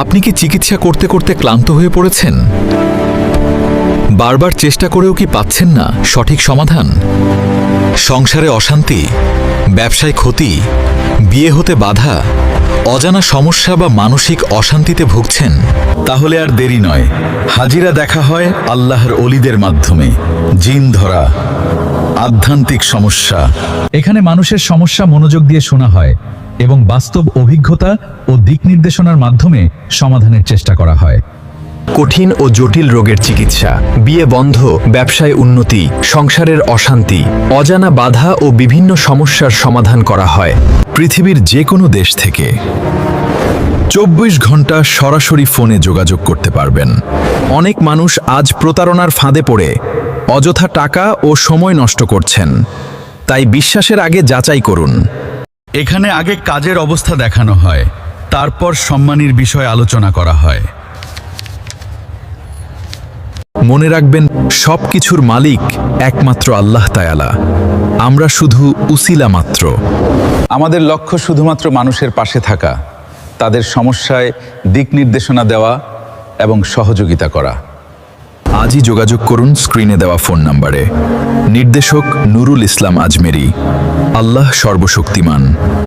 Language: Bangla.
আপনি কি চিকিৎসা করতে করতে ক্লান্ত হয়ে পড়েছেন? বারবার চেষ্টা করেও কি পাচ্ছেন না সঠিক সমাধান? সংসারে অশান্তি, ব্যবসায় ক্ষতি, বিয়ে হতে বাধা, অজানা সমস্যা বা মানসিক অশান্তিতে ভুগছেন? তাহলে আর দেরি নয়, হাজিরা দেখা হয় আল্লাহর অলিদের মাধ্যমে। জিন ধরা, আধ্যাত্মিক সমস্যা। এখানে মানুষের সমস্যা মনোযোগ দিয়ে শোনা হয় এবং বাস্তব অভিজ্ঞতা ও দিক নির্দেশনার মাধ্যমে সমাধানের চেষ্টা করা হয়। কঠিন ও জটিল রোগের চিকিৎসা, বিয়ে বন্ধ, ব্যবসায় উন্নতি, সংসারের অশান্তি, অজানা বাধা ও বিভিন্ন সমস্যার সমাধান করা হয় পৃথিবীর যে কোনো দেশ থেকে 24 ঘন্টা সরাসরি ফোনে যোগাযোগ করতে পারবেন। অনেক মানুষ আজ প্রতারণার ফাঁদে পড়ে অযথা টাকা ও সময় নষ্ট করছেন, তাই বিশ্বাসের আগে যাচাই করুন। এখানে আগে কাজের অবস্থা দেখানো হয়, তারপর সম্মানীর বিষয় আলোচনা করা হয়। মনে রাখবেন, সব কিছুর মালিক একমাত্র আল্লাহ তাআলা, আমরা শুধু উসিলা মাত্র। আমাদের লক্ষ্য শুধুমাত্র মানুষের পাশে থাকা, তাদের সমস্যায় দিক নির্দেশনা দেওয়া এবং সহযোগিতা করা। আজই যোগাযোগ করুন স্ক্রিনে দেওয়া ফোন নম্বরে। নির্দেশক নুরুল ইসলাম আজমেরি। আল্লাহ সর্বশক্তিমান।